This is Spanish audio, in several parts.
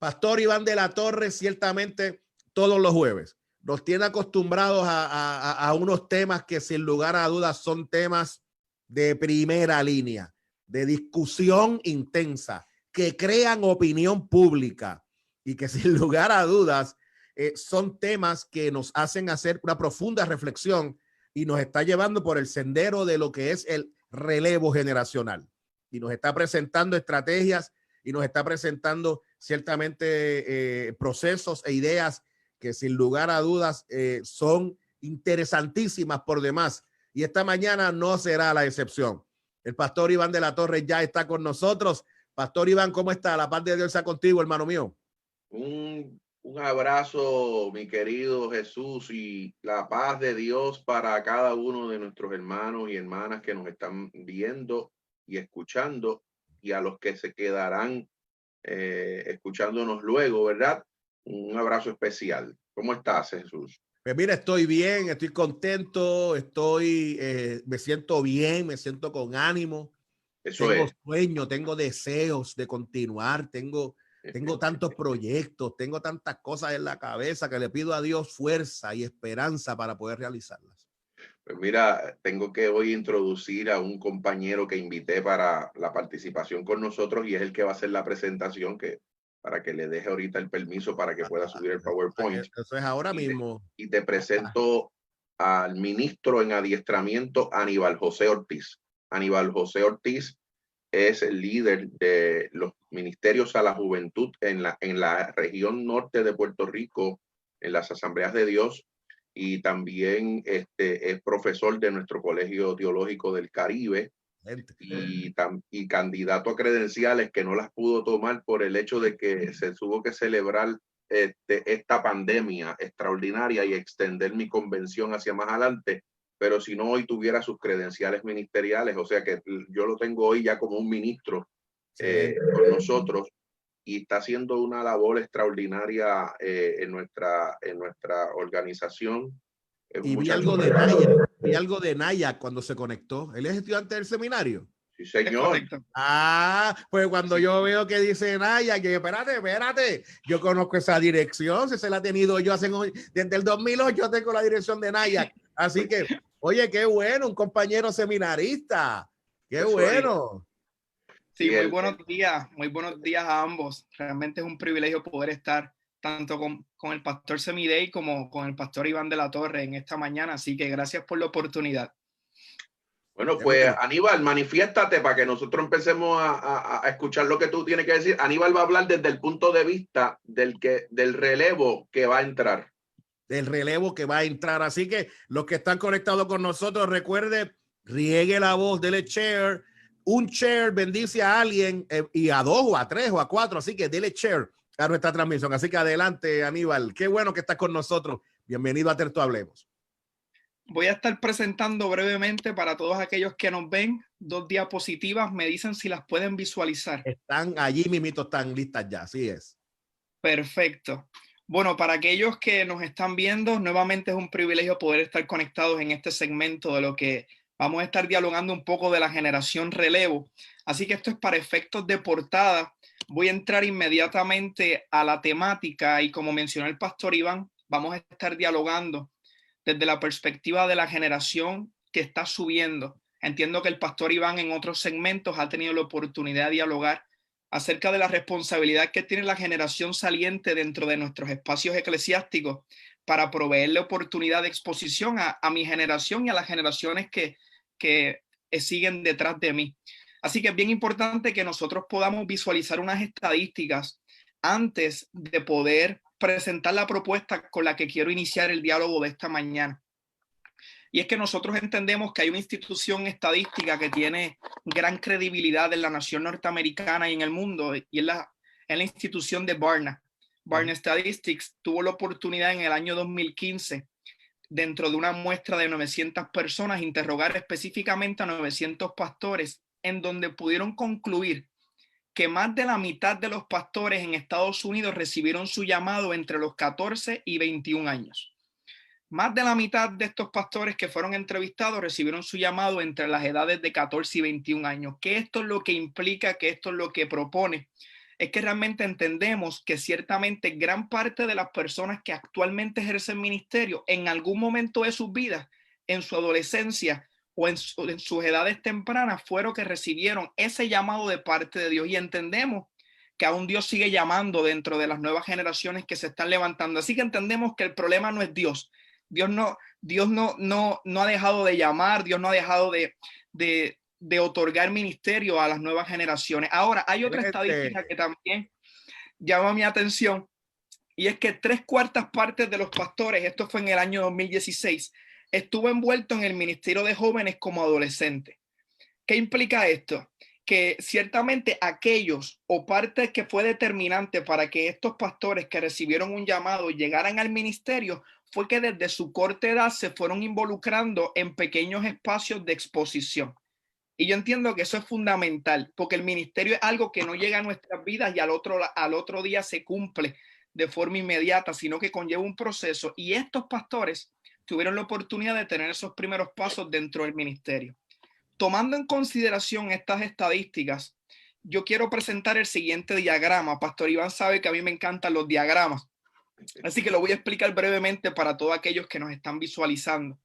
Pastor Iván de la Torre, ciertamente todos los jueves nos tiene acostumbrados a unos temas que sin lugar a dudas son temas de primera línea, de discusión intensa, que crean opinión pública y que sin lugar a dudas son temas que nos hacen hacer una profunda reflexión y nos está llevando por el sendero de lo que es el relevo generacional. Y nos está presentando estrategias y nos está presentando ciertamente procesos e ideas que sin lugar a dudas son interesantísimas por demás. Y esta mañana no será la excepción. El pastor Iván de la Torre ya está con nosotros. Pastor Iván, ¿cómo está? La paz de Dios está contigo, hermano mío. Un abrazo, mi querido Jesús, y la paz de Dios para cada uno de nuestros hermanos y hermanas que nos están viendo y escuchando, y a los que se quedarán escuchándonos luego, ¿verdad? Un abrazo especial. ¿Cómo estás, Jesús? Pues mira, estoy bien, estoy contento, me siento bien, me siento con ánimo. Tengo sueño, tengo deseos de continuar, tengo tantos proyectos, tengo tantas cosas en la cabeza que le pido a Dios fuerza y esperanza para poder realizarlas. Pues mira, tengo que hoy introducir a un compañero que invité para la participación con nosotros y es el que va a hacer la presentación, para que le deje ahorita el permiso para que pueda subir el PowerPoint. Eso es ahora mismo. Y te presento al ministro en adiestramiento, Aníbal José Ortiz. Aníbal José Ortiz es el líder de los ministerios a la juventud en la región norte de Puerto Rico, en las Asambleas de Dios, y también es profesor de nuestro Colegio Teológico del Caribe y candidato a credenciales que no las pudo tomar por el hecho de que se tuvo que celebrar esta pandemia extraordinaria y extender mi convención hacia más adelante. Pero si no, hoy tuviera sus credenciales ministeriales, o sea que yo lo tengo hoy ya como un ministro con nosotros, y está haciendo una labor extraordinaria en nuestra organización. Y vi algo de Naya cuando se conectó. Él es estudiante del seminario. Sí, señor. Pues cuando yo veo que dice Naya, que espérate, yo conozco esa dirección, se la he tenido yo desde el 2008 tengo la dirección de Naya. Así que, oye, qué bueno, un compañero seminarista. Qué bueno. Sí, muy buenos días a ambos. Realmente es un privilegio poder estar tanto con el pastor Semidey como con el pastor Iván de la Torre en esta mañana. Así que gracias por la oportunidad. Bueno, pues Aníbal, manifiéstate para que nosotros empecemos a escuchar lo que tú tienes que decir. Aníbal va a hablar desde el punto de vista del relevo que va a entrar. Del relevo que va a entrar. Así que los que están conectados con nosotros, recuerde, riegue la voz, dele share. Un share bendice a alguien y a 2 o a 3 o a 4. Así que dele share a nuestra transmisión. Así que adelante, Aníbal. Qué bueno que estás con nosotros. Bienvenido a Terto Hablemos. Voy a estar presentando brevemente para todos aquellos que nos ven 2 diapositivas. Me dicen si las pueden visualizar. Están allí, mimito, están listas ya. Así es. Perfecto. Bueno, para aquellos que nos están viendo, nuevamente es un privilegio poder estar conectados en este segmento de lo que vamos a estar dialogando un poco de la generación relevo. Así que esto es para efectos de portada. Voy a entrar inmediatamente a la temática y como mencionó el pastor Iván, vamos a estar dialogando desde la perspectiva de la generación que está subiendo. Entiendo que el pastor Iván en otros segmentos ha tenido la oportunidad de dialogar acerca de la responsabilidad que tiene la generación saliente dentro de nuestros espacios eclesiásticos para proveerle oportunidad de exposición a mi generación y a las generaciones que siguen detrás de mí. Así que es bien importante que nosotros podamos visualizar unas estadísticas antes de poder presentar la propuesta con la que quiero iniciar el diálogo de esta mañana. Y es que nosotros entendemos que hay una institución estadística que tiene gran credibilidad en la nación norteamericana y en el mundo, y es la institución de Barna. Barna Statistics tuvo la oportunidad en el año 2015, dentro de una muestra de 900 personas, interrogar específicamente a 900 pastores, en donde pudieron concluir que más de la mitad de los pastores en Estados Unidos recibieron su llamado entre los 14 y 21 años. Más de la mitad de estos pastores que fueron entrevistados recibieron su llamado entre las edades de 14 y 21 años. Que esto es lo que implica, que esto es lo que propone, es que realmente entendemos que ciertamente gran parte de las personas que actualmente ejercen ministerio en algún momento de sus vidas, en su adolescencia o en sus edades tempranas, fueron que recibieron ese llamado de parte de Dios, y entendemos que aún Dios sigue llamando dentro de las nuevas generaciones que se están levantando. Así que entendemos que el problema no es Dios. Dios no ha dejado de llamar, Dios no ha dejado de otorgar ministerio a las nuevas generaciones. Ahora, hay otra estadística que también llama mi atención, y es que 3/4 partes de los pastores, esto fue en el año 2016, estuvo envuelto en el ministerio de jóvenes como adolescente. ¿Qué implica esto? Que ciertamente aquellos o parte que fue determinante para que estos pastores que recibieron un llamado llegaran al ministerio fue que desde su corta edad se fueron involucrando en pequeños espacios de exposición. Y yo entiendo que eso es fundamental, porque el ministerio es algo que no llega a nuestras vidas y al otro día se cumple de forma inmediata, sino que conlleva un proceso. Y estos pastores tuvieron la oportunidad de tener esos primeros pasos dentro del ministerio. Tomando en consideración estas estadísticas, yo quiero presentar el siguiente diagrama. Pastor Iván sabe que a mí me encantan los diagramas, así que lo voy a explicar brevemente para todos aquellos que nos están visualizando.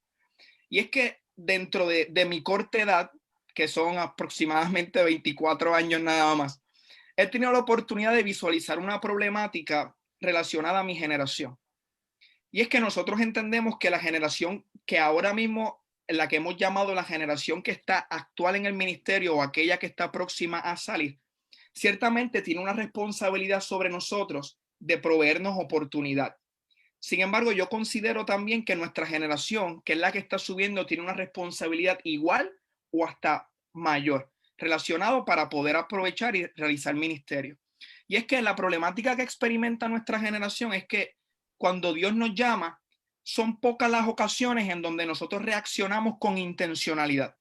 Y es que dentro de mi corta edad, que son aproximadamente 24 años nada más, he tenido la oportunidad de visualizar una problemática relacionada a mi generación. Y es que nosotros entendemos que la generación que ahora mismo, la que hemos llamado la generación que está actual en el ministerio o aquella que está próxima a salir, ciertamente tiene una responsabilidad sobre nosotros de proveernos oportunidad. Sin embargo, yo considero también que nuestra generación, que es la que está subiendo, tiene una responsabilidad igual o hasta mayor, relacionado para poder aprovechar y realizar ministerio. Y es que la problemática que experimenta nuestra generación es que cuando Dios nos llama, son pocas las ocasiones en donde nosotros reaccionamos con intencionalidad.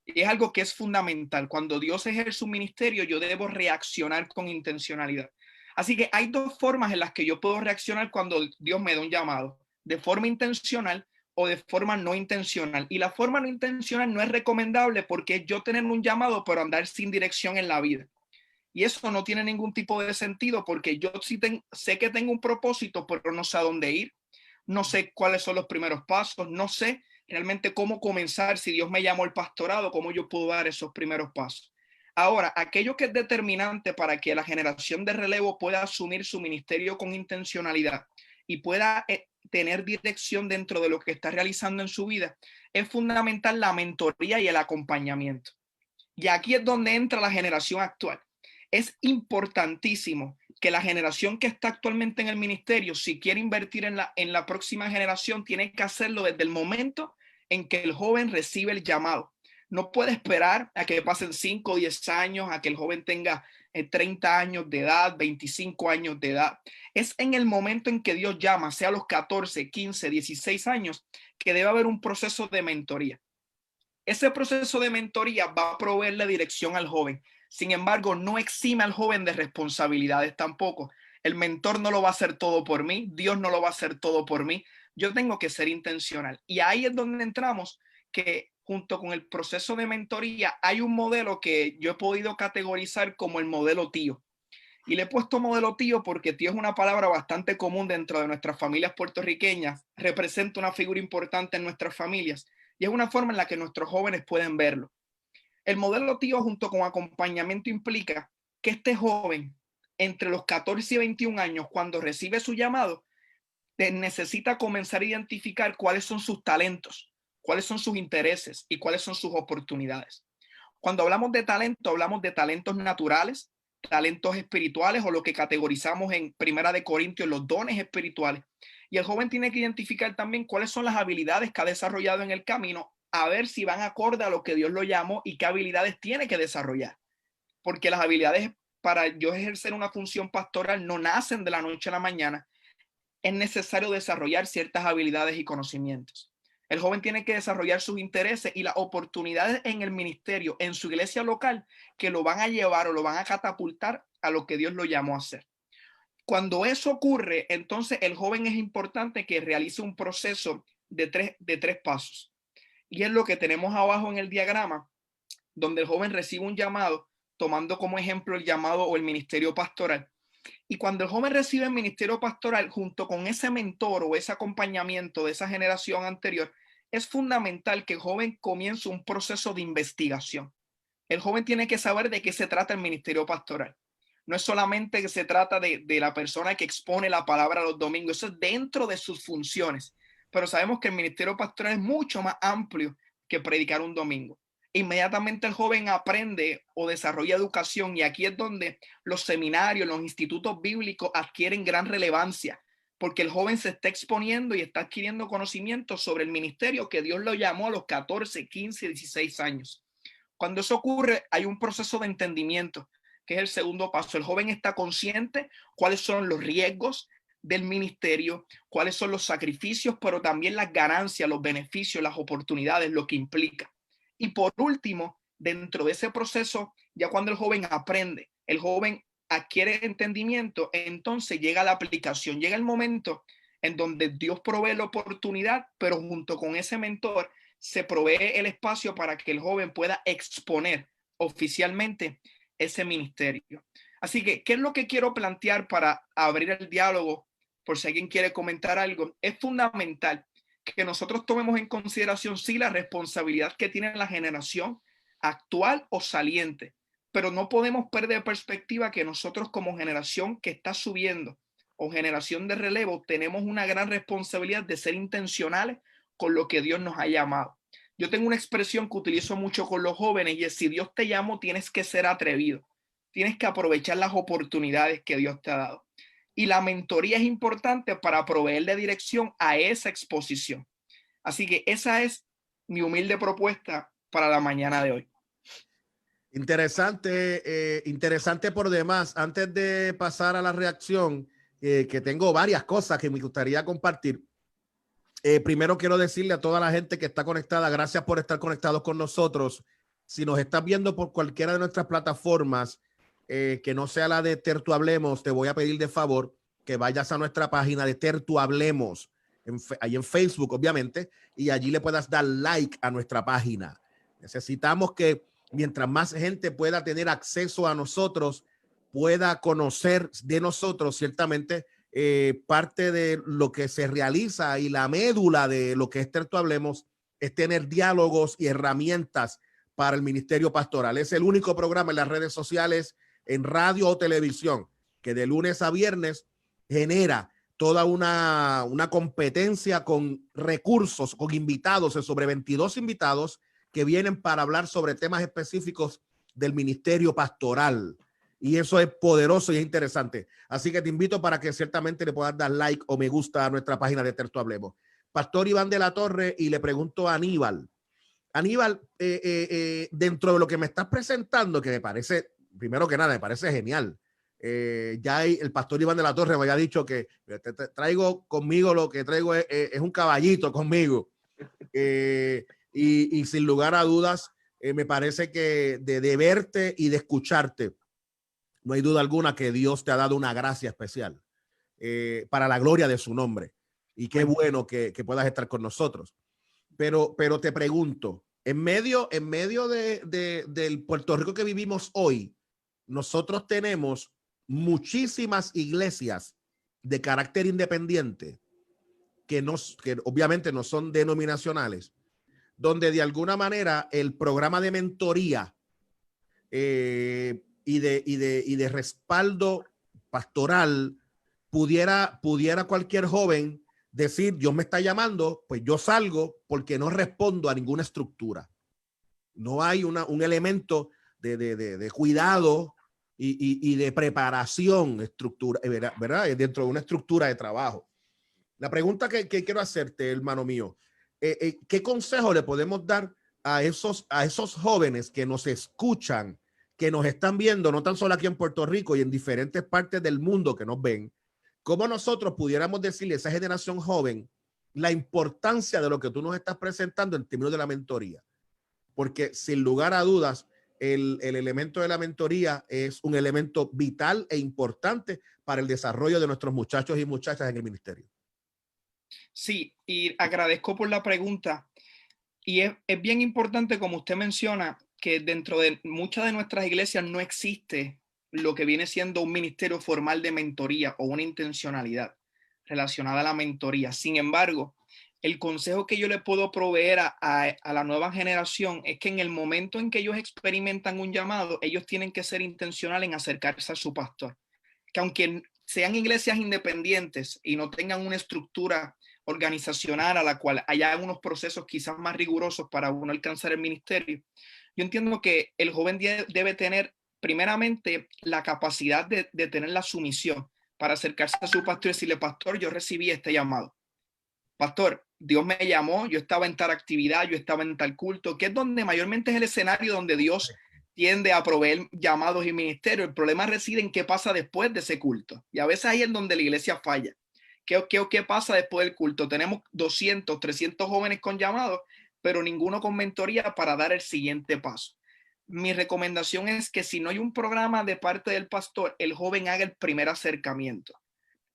Y es algo que es fundamental. Cuando Dios ejerce un ministerio, yo debo reaccionar con intencionalidad. Así que hay dos formas en las que yo puedo reaccionar cuando Dios me da un llamado: de forma intencional o de forma no intencional. Y la forma no intencional no es recomendable, porque es yo tener un llamado pero andar sin dirección en la vida. Y eso no tiene ningún tipo de sentido, porque yo sí sé que tengo un propósito, pero no sé a dónde ir, no sé cuáles son los primeros pasos, no sé realmente cómo comenzar. Si Dios me llamó al pastorado, cómo yo puedo dar esos primeros pasos. Ahora, aquello que es determinante para que la generación de relevo pueda asumir su ministerio con intencionalidad y pueda tener dirección dentro de lo que está realizando en su vida, es fundamental la mentoría y el acompañamiento. Y aquí es donde entra la generación actual. Es importantísimo que la generación que está actualmente en el ministerio, si quiere invertir en la próxima generación, tiene que hacerlo desde el momento en que el joven recibe el llamado. No puede esperar a que pasen 5 o 10 años, a que el joven tenga 30 años de edad, 25 años de edad. Es en el momento en que Dios llama, sea a los 14, 15, 16 años, que debe haber un proceso de mentoría. Ese proceso de mentoría va a proveerle dirección al joven. Sin embargo, no exime al joven de responsabilidades tampoco. El mentor no lo va a hacer todo por mí, Dios no lo va a hacer todo por mí. Yo tengo que ser intencional. Y ahí es donde entramos, que junto con el proceso de mentoría hay un modelo que yo he podido categorizar como el modelo tío. Y le he puesto modelo tío porque tío es una palabra bastante común dentro de nuestras familias puertorriqueñas, representa una figura importante en nuestras familias y es una forma en la que nuestros jóvenes pueden verlo. El modelo tío junto con acompañamiento implica que este joven entre los 14 y 21 años, cuando recibe su llamado, necesita comenzar a identificar cuáles son sus talentos, cuáles son sus intereses y cuáles son sus oportunidades. Cuando hablamos de talentos naturales, talentos espirituales, o lo que categorizamos en Primera de Corintios, los dones espirituales. Y el joven tiene que identificar también cuáles son las habilidades que ha desarrollado en el camino, a ver si van acorde a lo que Dios lo llamó y qué habilidades tiene que desarrollar. Porque las habilidades para yo ejercer una función pastoral no nacen de la noche a la mañana. Es necesario desarrollar ciertas habilidades y conocimientos. El joven tiene que desarrollar sus intereses y las oportunidades en el ministerio, en su iglesia local, que lo van a llevar o lo van a catapultar a lo que Dios lo llamó a hacer. Cuando eso ocurre, entonces el joven es importante que realice un proceso de tres pasos. Y es lo que tenemos abajo en el diagrama, donde el joven recibe un llamado, tomando como ejemplo el llamado o el ministerio pastoral. Y cuando el joven recibe el ministerio pastoral, junto con ese mentor o ese acompañamiento de esa generación anterior, es fundamental que el joven comience un proceso de investigación. El joven tiene que saber de qué se trata el ministerio pastoral. No es solamente que se trata de la persona que expone la palabra los domingos, eso es dentro de sus funciones. Pero sabemos que el ministerio pastoral es mucho más amplio que predicar un domingo. Inmediatamente el joven aprende o desarrolla educación, y aquí es donde los seminarios, los institutos bíblicos adquieren gran relevancia, porque el joven se está exponiendo y está adquiriendo conocimiento sobre el ministerio que Dios lo llamó a los 14, 15, 16 años. Cuando eso ocurre, hay un proceso de entendimiento, que es el segundo paso. El joven está consciente cuáles son los riesgos del ministerio, cuáles son los sacrificios, pero también las ganancias, los beneficios, las oportunidades, lo que implica. Y por último, dentro de ese proceso, ya cuando el joven aprende, el joven adquiere entendimiento, entonces llega la aplicación, llega el momento en donde Dios provee la oportunidad, pero junto con ese mentor se provee el espacio para que el joven pueda exponer oficialmente ese ministerio. Así que, ¿qué es lo que quiero plantear para abrir el diálogo? Por si alguien quiere comentar algo, es fundamental que nosotros tomemos en consideración, sí, la responsabilidad que tiene la generación actual o saliente, pero no podemos perder perspectiva que nosotros como generación que está subiendo o generación de relevo tenemos una gran responsabilidad de ser intencionales con lo que Dios nos ha llamado. Yo tengo una expresión que utilizo mucho con los jóvenes y es: si Dios te llamó, tienes que ser atrevido, tienes que aprovechar las oportunidades que Dios te ha dado. Y la mentoría es importante para proveerle dirección a esa exposición. Así que esa es mi humilde propuesta para la mañana de hoy. Interesante, interesante por demás. Antes de pasar a la reacción, que tengo varias cosas que me gustaría compartir. Primero quiero decirle a toda la gente que está conectada, gracias por estar conectados con nosotros. Si nos estás viendo por cualquiera de nuestras plataformas, que no sea la de Tertu Hablemos, te voy a pedir de favor que vayas a nuestra página de Tertu Hablemos, ahí en Facebook, obviamente, y allí le puedas dar like a nuestra página. Necesitamos que mientras más gente pueda tener acceso a nosotros, pueda conocer de nosotros, ciertamente. Parte de lo que se realiza y la médula de lo que es Tertu Hablemos es tener diálogos y herramientas para el ministerio pastoral. Es el único programa en las redes sociales, en radio o televisión, que de lunes a viernes genera toda una competencia con recursos, con invitados, sobre 22 invitados que vienen para hablar sobre temas específicos del ministerio pastoral. Y eso es poderoso y es interesante. Así que te invito para que ciertamente le puedas dar like o me gusta a nuestra página de Tertu Hablemos. Pastor Iván de la Torre, y le pregunto a Aníbal. Aníbal, dentro de lo que me estás presentando, que me parece, primero que nada, me parece genial. Ya el pastor Iván de la Torre me había dicho que te traigo conmigo, lo que traigo es un caballito conmigo. Y sin lugar a dudas, me parece que de verte y de escucharte, no hay duda alguna que Dios te ha dado una gracia especial para la gloria de su nombre. Y qué bueno que puedas estar con nosotros. Pero te pregunto, en medio del Puerto Rico que vivimos hoy, nosotros tenemos muchísimas iglesias de carácter independiente que obviamente no son denominacionales, donde de alguna manera el programa de mentoría y de respaldo pastoral pudiera cualquier joven decir: Dios me está llamando, pues yo salgo, porque no respondo a ninguna estructura. No hay un elemento de cuidado y de preparación estructura, ¿verdad? Dentro de una estructura de trabajo. La pregunta que quiero hacerte, hermano mío, ¿qué consejo le podemos dar a esos jóvenes que nos escuchan, que nos están viendo, no tan solo aquí en Puerto Rico y en diferentes partes del mundo que nos ven? ¿Cómo nosotros pudiéramos decirle a esa generación joven la importancia de lo que tú nos estás presentando en términos de la mentoría? Porque sin lugar a dudas, el elemento de la mentoría es un elemento vital e importante para el desarrollo de nuestros muchachos y muchachas en el ministerio. Sí, y agradezco por la pregunta. Y es bien importante, como usted menciona, que dentro de muchas de nuestras iglesias no existe lo que viene siendo un ministerio formal de mentoría o una intencionalidad relacionada a la mentoría. Sin embargo, el consejo que yo le puedo proveer a la nueva generación es que en el momento en que ellos experimentan un llamado, ellos tienen que ser intencionales en acercarse a su pastor. Que aunque sean iglesias independientes y no tengan una estructura organizacional a la cual haya unos procesos quizás más rigurosos para uno alcanzar el ministerio, yo entiendo que el joven debe tener primeramente la capacidad de tener la sumisión para acercarse a su pastor y decirle: pastor, yo recibí este llamado. Pastor, Dios me llamó, yo estaba en tal actividad, yo estaba en tal culto, que es donde mayormente es el escenario donde Dios tiende a proveer llamados y ministerios. El problema reside en qué pasa después de ese culto. Y a veces ahí es donde la iglesia falla. ¿Qué pasa después del culto? Tenemos 200, 300 jóvenes con llamados, pero ninguno con mentoría para dar el siguiente paso. Mi recomendación es que si no hay un programa de parte del pastor, el joven haga el primer acercamiento.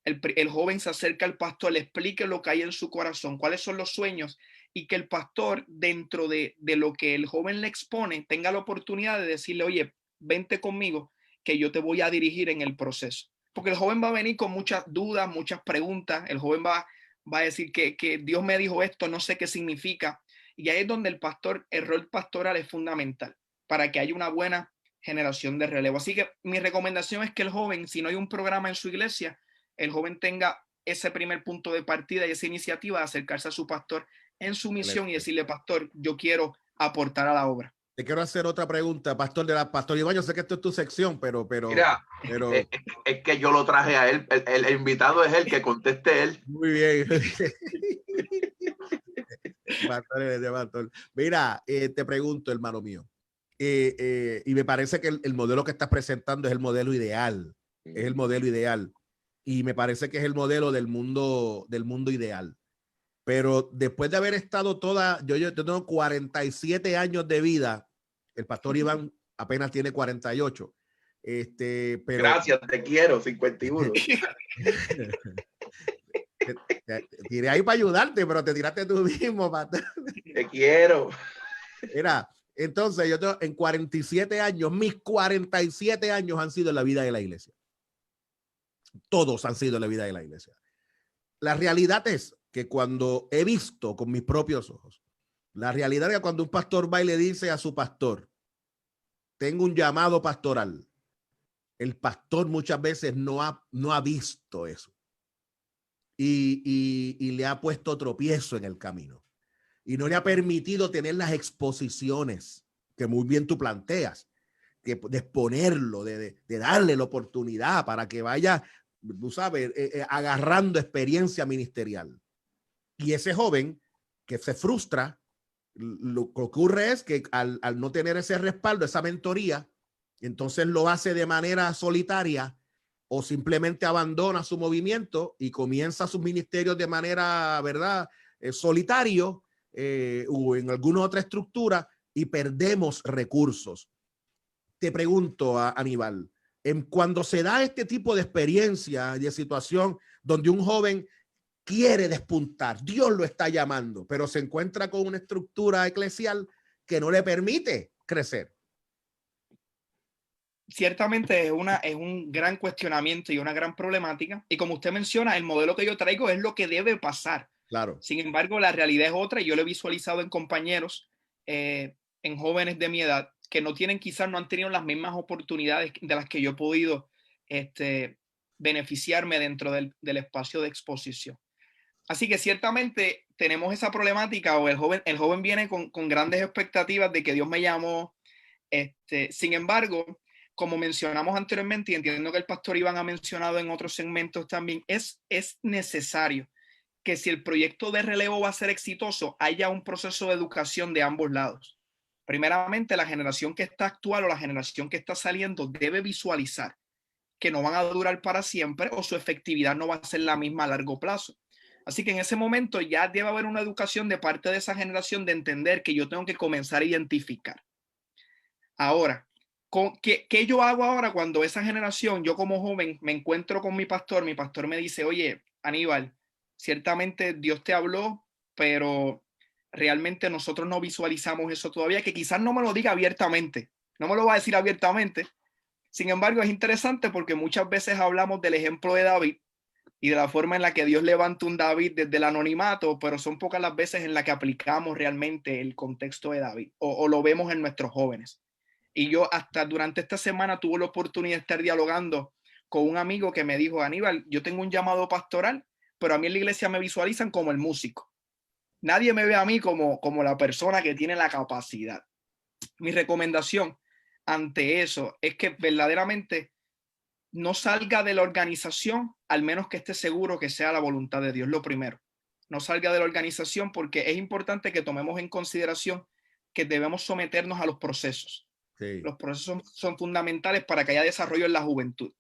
El joven se acerca al pastor, le explique lo que hay en su corazón, cuáles son los sueños, y que el pastor, dentro de lo que el joven le expone, tenga la oportunidad de decirle: oye, vente conmigo, que yo te voy a dirigir en el proceso. Porque el joven va a venir con muchas dudas, muchas preguntas. El joven va a decir que Dios me dijo esto, no sé qué significa. Y ahí es donde el rol pastoral es fundamental para que haya una buena generación de relevo. Así que mi recomendación es que el joven, si no hay un programa en su iglesia, el joven tenga ese primer punto de partida y esa iniciativa de acercarse a su pastor en su misión y decirle: pastor, yo quiero aportar a la obra. Te quiero hacer otra pregunta, pastor Pastor Iván. Yo sé que esto es tu sección, pero Mira, es que yo lo traje a él. El invitado es él, que conteste él. Muy bien. Pastor. Mira, te pregunto, hermano mío, y me parece que el modelo que estás presentando es el modelo ideal. Es el modelo ideal. Y me parece que es el modelo del mundo ideal. Pero después de haber estado yo tengo 47 años de vida. El pastor Iván apenas tiene 48. Pero gracias, te quiero, 51. te tiré ahí para ayudarte, pero te tiraste tú mismo, pastor. Te quiero. Mira, entonces yo tengo en 47 años, mis 47 años han sido en la vida de la iglesia. Todos han sido en la vida de la iglesia. La realidad es que cuando he visto con mis propios ojos, la realidad es que cuando un pastor va y le dice a su pastor: tengo un llamado pastoral, el pastor muchas veces no ha visto eso y le ha puesto tropiezo en el camino y no le ha permitido tener las exposiciones que muy bien tú planteas, de exponerlo, de darle la oportunidad para que vaya, tú sabes, agarrando experiencia ministerial. Y ese joven que se frustra, lo que ocurre es que al no tener ese respaldo, esa mentoría, entonces lo hace de manera solitaria o simplemente abandona su movimiento y comienza sus ministerios de manera, ¿verdad?, solitario, o en alguna otra estructura, y perdemos recursos. Te pregunto, Aníbal, cuando se da este tipo de experiencia y de situación donde un joven quiere despuntar, Dios lo está llamando, pero se encuentra con una estructura eclesial que no le permite crecer. Ciertamente es un gran cuestionamiento y una gran problemática. Y como usted menciona, el modelo que yo traigo es lo que debe pasar. Claro. Sin embargo, la realidad es otra, y yo lo he visualizado en compañeros, en jóvenes de mi edad, que no han tenido las mismas oportunidades de las que yo he podido beneficiarme dentro del espacio de exposición. Así que ciertamente tenemos esa problemática, o el joven viene con grandes expectativas de que Dios me llamó. Sin embargo, como mencionamos anteriormente, y entiendo que el pastor Iván ha mencionado en otros segmentos también, es necesario que si el proyecto de relevo va a ser exitoso, haya un proceso de educación de ambos lados. Primeramente, la generación que está actual o la generación que está saliendo debe visualizar que no van a durar para siempre, o su efectividad no va a ser la misma a largo plazo. Así que en ese momento ya debe haber una educación de parte de esa generación de entender que yo tengo que comenzar a identificar. Ahora, ¿qué yo hago ahora cuando esa generación, yo como joven, me encuentro con mi pastor me dice: oye, Aníbal, ciertamente Dios te habló, pero realmente nosotros no visualizamos eso todavía, que quizás no me lo diga abiertamente, no me lo va a decir abiertamente. Sin embargo, es interesante porque muchas veces hablamos del ejemplo de David y de la forma en la que Dios levanta un David desde el anonimato, pero son pocas las veces en las que aplicamos realmente el contexto de David o lo vemos en nuestros jóvenes. Y yo hasta durante esta semana tuve la oportunidad de estar dialogando con un amigo que me dijo: Aníbal, yo tengo un llamado pastoral, pero a mí en la iglesia me visualizan como el músico. Nadie me ve a mí como la persona que tiene la capacidad. Mi recomendación ante eso es que verdaderamente no salga de la organización, al menos que esté seguro que sea la voluntad de Dios. Lo primero, no salga de la organización, porque es importante que tomemos en consideración que debemos someternos a los procesos. Sí. Los procesos son fundamentales para que haya desarrollo en la juventud.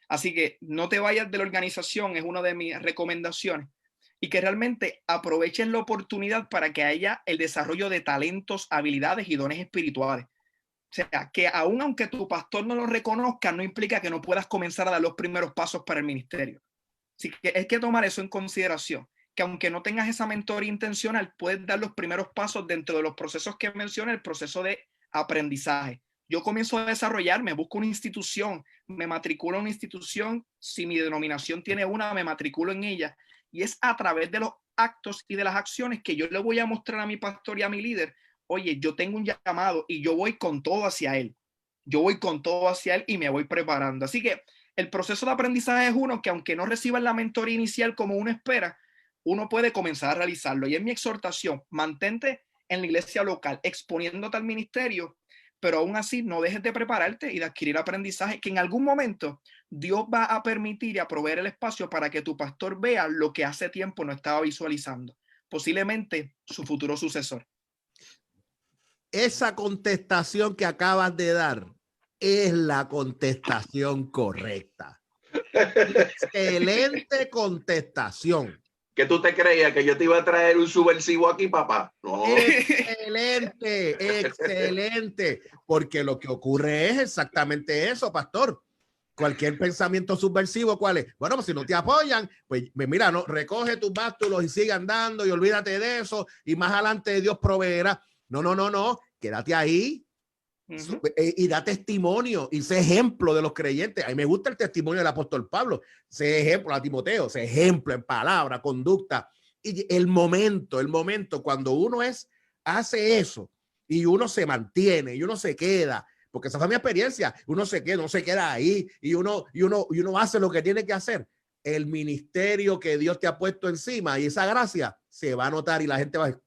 Así que no te vayas de la organización, es una de mis recomendaciones, y que realmente aprovechen la oportunidad para que haya el desarrollo de talentos, habilidades y dones espirituales. O sea, que aunque tu pastor no lo reconozca, no implica que no puedas comenzar a dar los primeros pasos para el ministerio. Así que hay que tomar eso en consideración, que aunque no tengas esa mentoría intencional, puedes dar los primeros pasos dentro de los procesos que mencioné, el proceso de aprendizaje. Yo comienzo a desarrollarme, busco una institución, me matriculo en una institución, si mi denominación tiene una, me matriculo en ella, y es a través de los actos y de las acciones que yo le voy a mostrar a mi pastor y a mi líder: oye, yo tengo un llamado y yo voy con todo hacia él. Yo voy con todo hacia él y me voy preparando. Así que el proceso de aprendizaje es uno que, aunque no reciban la mentoría inicial como uno espera, uno puede comenzar a realizarlo. Y es mi exhortación: mantente en la iglesia local, exponiéndote al ministerio, pero aún así no dejes de prepararte y de adquirir aprendizaje, que en algún momento Dios va a permitir y a proveer el espacio para que tu pastor vea lo que hace tiempo no estaba visualizando, posiblemente su futuro sucesor. Esa contestación que acabas de dar es la contestación correcta. Excelente contestación. ¿Que tú te creías que yo te iba a traer un subversivo aquí, papá? No. Excelente, excelente. Porque lo que ocurre es exactamente eso, pastor. Cualquier pensamiento subversivo, ¿cuál es? Bueno, pues si no te apoyan, pues mira, no, recoge tus bástulos y sigue andando y olvídate de eso, y más adelante Dios proveerá. No, quédate ahí y da testimonio y sé ejemplo de los creyentes. A mí me gusta el testimonio del apóstol Pablo, sé ejemplo a Timoteo, sé ejemplo en palabra, conducta, y el momento cuando uno hace eso y uno se mantiene y uno se queda, porque esa fue mi experiencia, uno se queda ahí y uno hace lo que tiene que hacer. El ministerio que Dios te ha puesto encima y esa gracia se va a notar, y la gente va a,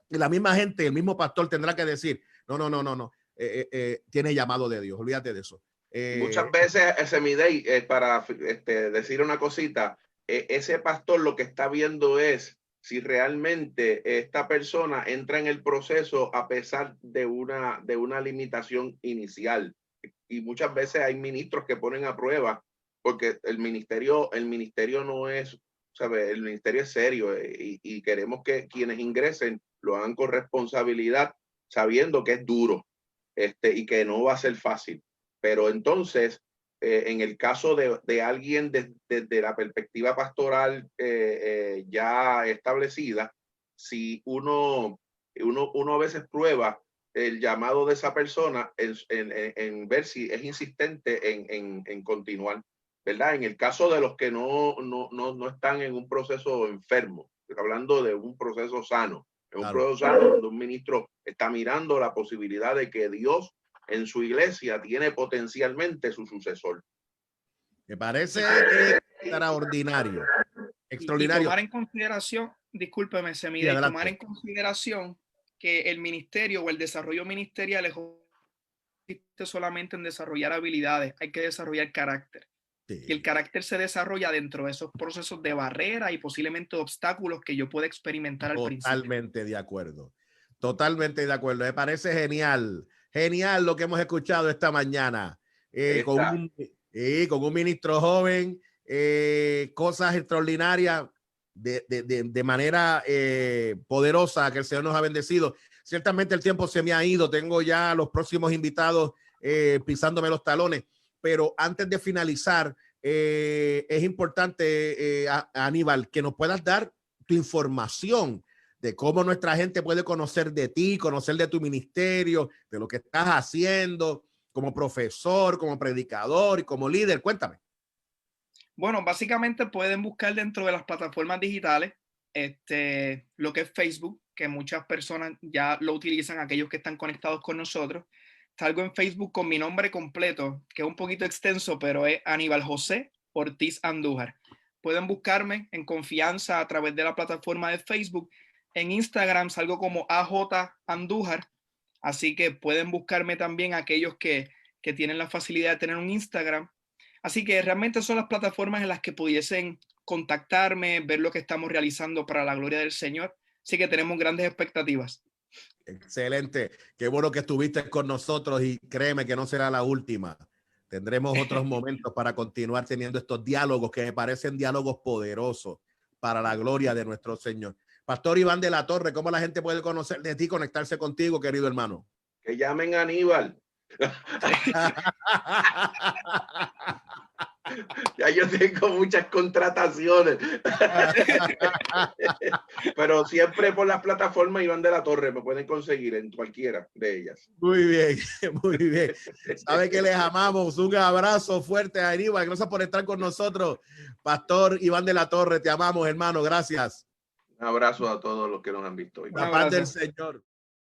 y la misma gente, el mismo pastor tendrá que decir: no, tiene llamado de Dios, olvídate de eso. Muchas veces ese Midey, para decir una cosita, ese pastor lo que está viendo es si realmente esta persona entra en el proceso a pesar de una limitación inicial. Y muchas veces hay ministros que ponen a prueba, porque el ministerio no es, ¿sabe? El ministerio es serio, y queremos que quienes ingresen lo hagan con responsabilidad, sabiendo que es duro, y que no va a ser fácil. Pero entonces, en el caso de alguien desde la perspectiva pastoral ya establecida, si uno a veces prueba el llamado de esa persona en ver si es insistente en continuar, ¿verdad? En el caso de los que no están en un proceso enfermo, hablando de un proceso sano, en un proceso sano donde un ministro está mirando la posibilidad de que Dios en su iglesia tiene potencialmente su sucesor. Me parece extraordinario. Extraordinario. Y tomar en consideración, discúlpeme, Semide, y tomar en consideración que el ministerio o el desarrollo ministerial consiste solamente en desarrollar habilidades, hay que desarrollar carácter. Sí. Y el carácter se desarrolla dentro de esos procesos de barrera y posiblemente obstáculos que yo pueda experimentar al principio. Totalmente de acuerdo. Totalmente de acuerdo. Me parece genial. Genial lo que hemos escuchado esta mañana. Con un ministro joven, cosas extraordinarias de manera poderosa que el Señor nos ha bendecido. Ciertamente el tiempo se me ha ido. Tengo ya los próximos invitados pisándome los talones. Pero antes de finalizar, es importante, Aníbal, que nos puedas dar tu información de cómo nuestra gente puede conocer de ti, conocer de tu ministerio, de lo que estás haciendo como profesor, como predicador y como líder. Cuéntame. Bueno, básicamente pueden buscar dentro de las plataformas digitales lo que es Facebook, que muchas personas ya lo utilizan, aquellos que están conectados con nosotros. Salgo en Facebook con mi nombre completo, que es un poquito extenso, pero es Aníbal José Ortiz Andújar. Pueden buscarme en confianza a través de la plataforma de Facebook. En Instagram salgo como AJ Andújar, así que pueden buscarme también aquellos que tienen la facilidad de tener un Instagram. Así que realmente son las plataformas en las que pudiesen contactarme, ver lo que estamos realizando para la gloria del Señor. Así que tenemos grandes expectativas. Excelente. Qué bueno que estuviste con nosotros y créeme que no será la última. Tendremos otros momentos para continuar teniendo estos diálogos que me parecen diálogos poderosos para la gloria de nuestro Señor. Pastor Iván de la Torre, ¿cómo la gente puede conocer de ti, conectarse contigo, querido hermano? Que llamen a Aníbal. Ya yo tengo muchas contrataciones. Pero siempre por las plataformas Iván de la Torre me pueden conseguir en cualquiera de ellas. Muy bien, muy bien. Sabe que les amamos. Un abrazo fuerte a Aníbal. Gracias por estar con nosotros. Pastor Iván de la Torre, te amamos, hermano. Gracias. Un abrazo a todos los que nos han visto hoy. La paz del Señor.